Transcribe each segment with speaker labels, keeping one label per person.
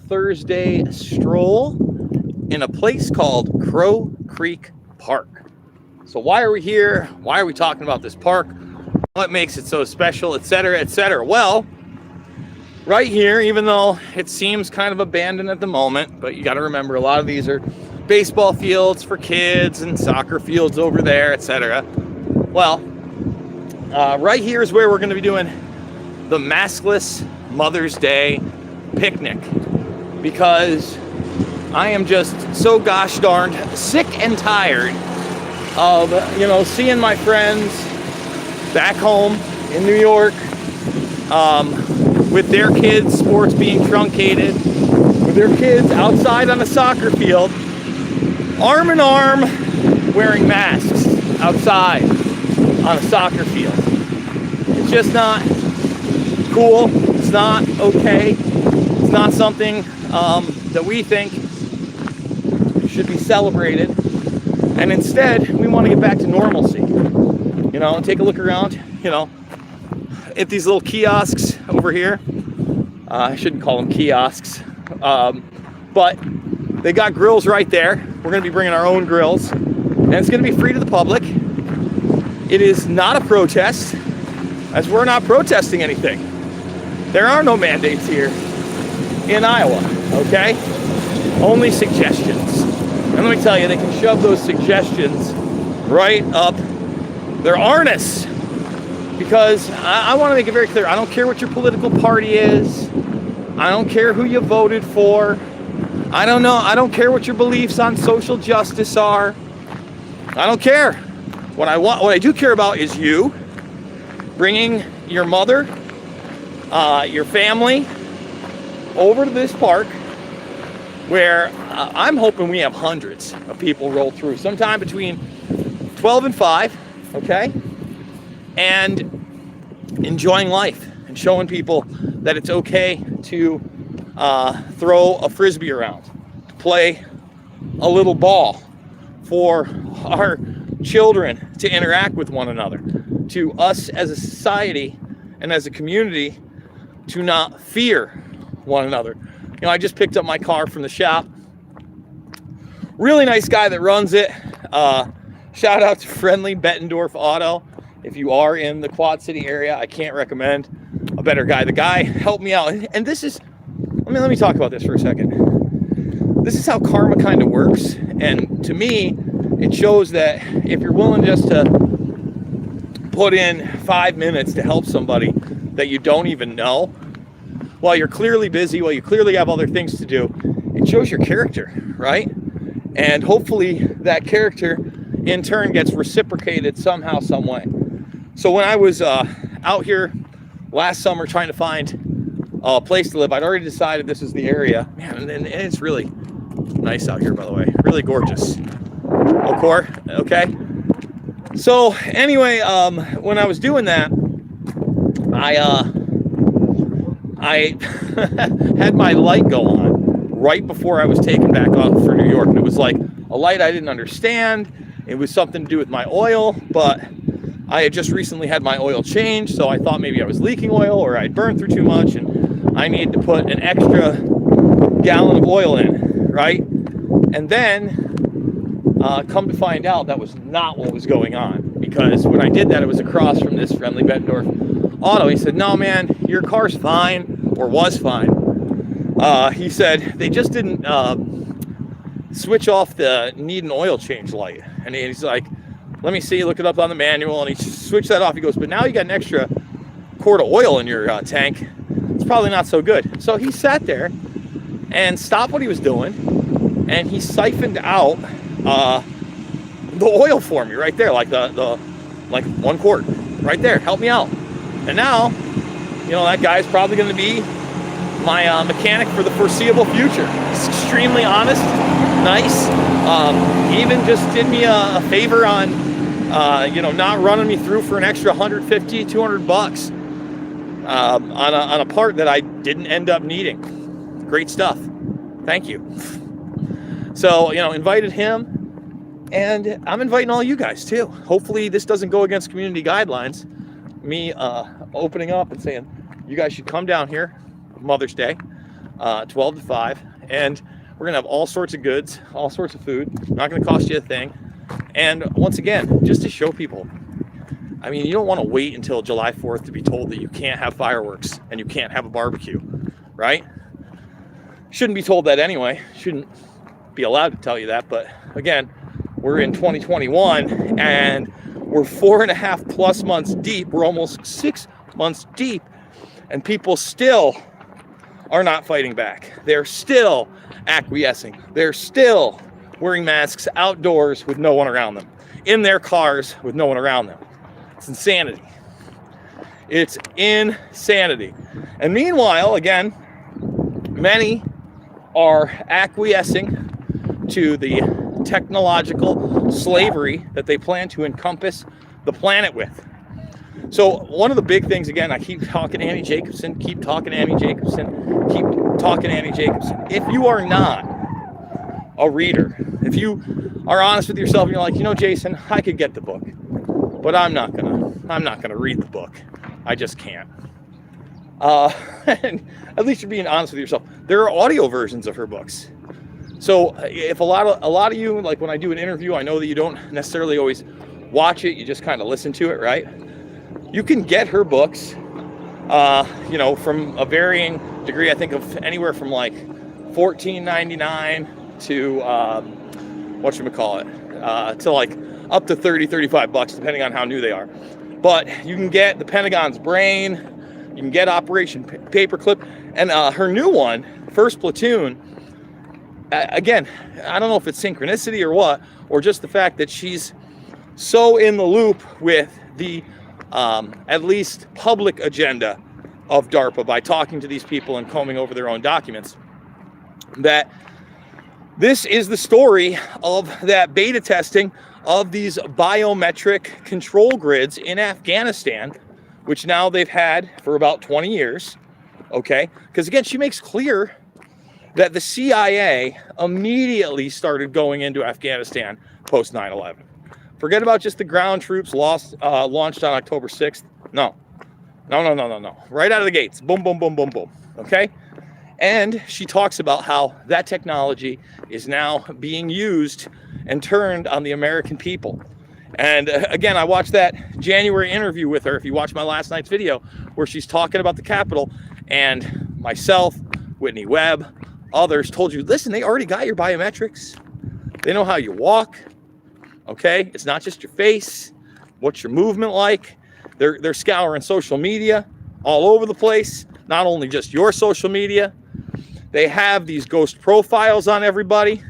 Speaker 1: Thursday stroll in a place called Crow Creek Park. So why are we here? Why are we talking about this park? What makes it so special, etc., etc.? Well, right here, even though it seems kind of abandoned at the moment, but you got to remember a lot of these are baseball fields for kids and soccer fields over there, etc. Well, right here is where we're going to be doing the maskless Mother's Day picnic, because I am just so gosh darned sick and tired of, seeing my friends back home in New York with their kids' sports being truncated, with their kids outside on a soccer field, arm in arm, wearing masks outside on a soccer field. It's just not cool. It's not okay. It's not something that we think should be celebrated. And instead, we want to get back to normalcy. And take a look around, at these little kiosks over here. I shouldn't call them kiosks. But they got grills right there. We're going to be bringing our own grills. And it's going to be free to the public. It is not a protest, as we're not protesting anything. There are no mandates here in Iowa, okay? Only suggestions. And let me tell you, they can shove those suggestions right up their arse. Because I want to make it very clear, I don't care what your political party is. I don't care who you voted for. I don't care what your beliefs on social justice are. I don't care. What I do care about is you bringing your mother, your family over to this park, where I'm hoping we have hundreds of people roll through sometime between 12 and 5, okay? And enjoying life and showing people that it's okay to throw a frisbee around, to play a little ball, for our children to interact with one another, to us as a society and as a community to not fear one another. I just picked up my car from the shop. Really nice guy that runs it. Shout out to Friendly Bettendorf Auto. If you are in the Quad City area, I can't recommend a better guy. The guy helped me out. And this is, let me talk about this for a second. This is how karma kind of works. And to me, it shows that if you're willing just to put in 5 minutes to help somebody that you don't even know, while you're clearly busy, while you clearly have other things to do, it shows your character, right? And hopefully that character in turn gets reciprocated somehow, some way. So when I was out here last summer trying to find a place to live, I'd already decided this is the area. Man, and it's really nice out here, by the way. Really gorgeous. Okay. So anyway, when I was doing that, I had my light go on right before I was taken back off for New York. And it was like a light I didn't understand. It was something to do with my oil, but I had just recently had my oil changed, so I thought maybe I was leaking oil or I'd burned through too much and I needed to put an extra gallon of oil in, right? And then come to find out that was not what was going on, because when I did that, it was across from this Friendly Bettendorf Auto. He said, no, man, your car's fine, or was fine. He said they just didn't switch off the need an oil change light. And he's like, let me see, look it up on the manual. And he switched that off. He goes, but now you got an extra quart of oil in your tank. It's probably not so good. So he sat there and stopped what he was doing, and he siphoned out the oil for me right there, like the 1 quart right there. Help me out. And now, that guy's probably going to be my mechanic for the foreseeable future. He's extremely honest, nice. He even just did me a favor on, not running me through for an extra $150, $200 on a part that I didn't end up needing. Great stuff. Thank you. So, invited him, and I'm inviting all you guys too. Hopefully this doesn't go against community guidelines. Me opening up and saying, you guys should come down here, Mother's Day. 12 to 5. And we're going to have all sorts of goods, all sorts of food. Not going to cost you a thing. And once again, just to show people, I mean, you don't want to wait until July 4th to be told that you can't have fireworks and you can't have a barbecue, right? Shouldn't be told that anyway. Shouldn't be allowed to tell you that. But again, we're in 2021 and we're 4.5+ months deep. We're almost 6 months deep, and people still are not fighting back. They're still acquiescing. They're still wearing masks outdoors with no one around them, in their cars with no one around them. It's insanity. It's insanity. And meanwhile, again, many are acquiescing to the technological slavery that they plan to encompass the planet with. So one of the big things, again, I keep talking Annie Jacobsen. If you are not a reader, if you are honest with yourself and you're like, you know, Jason, I could get the book, but I'm not gonna read the book. I just can't. And at least you're being honest with yourself. There are audio versions of her books. So if a lot of you, like when I do an interview, I know that you don't necessarily always watch it, you just kind of listen to it, right? You can get her books, you know, from a varying degree. I think of anywhere from like $14.99 to to like up to $30-$35, depending on how new they are. But you can get The Pentagon's Brain, you can get Operation Paperclip, and her new one, First Platoon. Again, I don't know if it's synchronicity or what, or just the fact that she's so in the loop with the at least public agenda of DARPA by talking to these people and combing over their own documents, that this is the story of that beta testing of these biometric control grids in Afghanistan, which now they've had for about 20 years, okay? Because again, she makes clear that the CIA immediately started going into Afghanistan post 9/11. Forget about just the ground troops launched on October 6th. No. Right out of the gates. Boom, boom, boom, boom, boom. Okay? And she talks about how that technology is now being used and turned on the American people. And again, I watched that January interview with her, if you watched my last night's video, where she's talking about the Capitol, and myself, Whitney Webb, others told you, listen, they already got your biometrics. They know how you walk. Okay? It's not just your face. What's your movement like? They're scouring social media all over the place. Not only just your social media. They have these ghost profiles on everybody.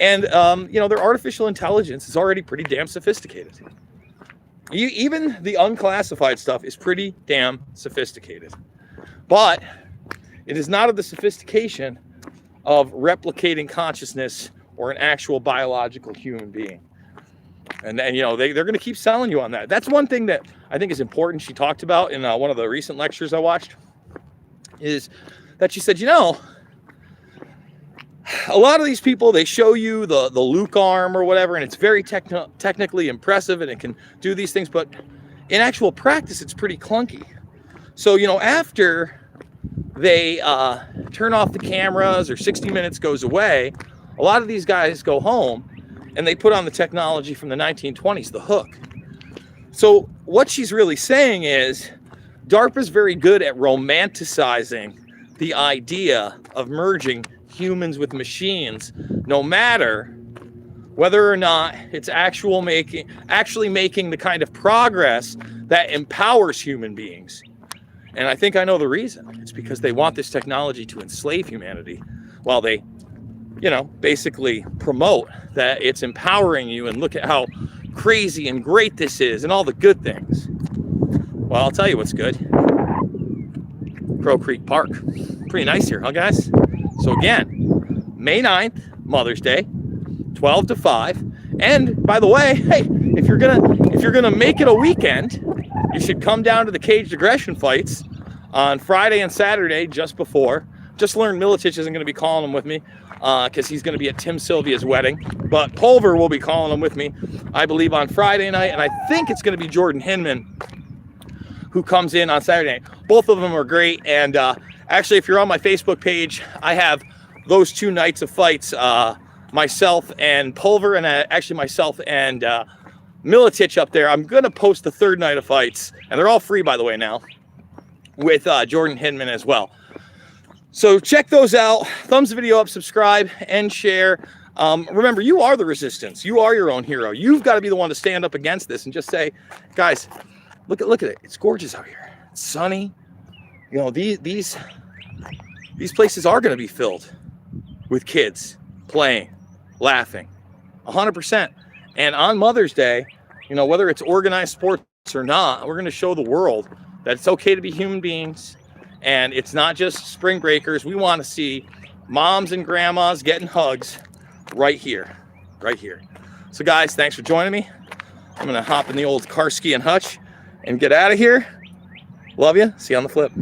Speaker 1: And, you know, their artificial intelligence is already pretty damn sophisticated. Even the unclassified stuff is pretty damn sophisticated. But it is not of the sophistication of replicating consciousness or an actual biological human being. And you know, they're going to keep selling you on that. That's one thing that I think is important. She talked about in one of the recent lectures I watched, is that she said, you know, a lot of these people, they show you the Luke arm or whatever, and it's very technically impressive, and it can do these things, but in actual practice, it's pretty clunky. So, you know, after they turn off the cameras or 60 Minutes goes away, a lot of these guys go home and they put on the technology from the 1920s, the hook. So what she's really saying is DARPA's very good at romanticizing the idea of merging humans with machines, no matter whether or not it's actually making the kind of progress that empowers human beings. And I think I know the reason. It's because they want this technology to enslave humanity while they, you know, basically promote that it's empowering you and look at how crazy and great this is and all the good things. Well, I'll tell you what's good. Crow Creek Park. Pretty nice here, huh, guys? So again, May 9th, Mother's Day, 12 to 5. And by the way, hey, if you're gonna make it a weekend, you should come down to the Caged Aggression fights on Friday and Saturday just before. Just learned Militich isn't going to be calling them with me because he's going to be at Tim Sylvia's wedding. But Pulver will be calling them with me, I believe, on Friday night. And I think it's going to be Jordan Hinman who comes in on Saturday night. Both of them are great. And Actually, if you're on my Facebook page, I have those 2 nights of fights, myself and Pulver, and actually myself and Militich up there. I'm going to post the 3rd night of fights, and they're all free, by the way, now, with Jordan Hinman as well. So check those out. Thumbs the video up, subscribe, and share. Remember, you are the resistance. You are your own hero. You've got to be the one to stand up against this and just say, guys, look at it. It's gorgeous out here. It's sunny. You know, these places are going to be filled with kids playing, laughing, 100%. And on Mother's Day, you know, whether it's organized sports or not, we're going to show the world that it's okay to be human beings, and it's not just spring breakers. We want to see moms and grandmas getting hugs right here, right here. So guys, thanks for joining me. I'm going to hop in the old Karski and Hutch and get out of here. Love you. See you on the flip.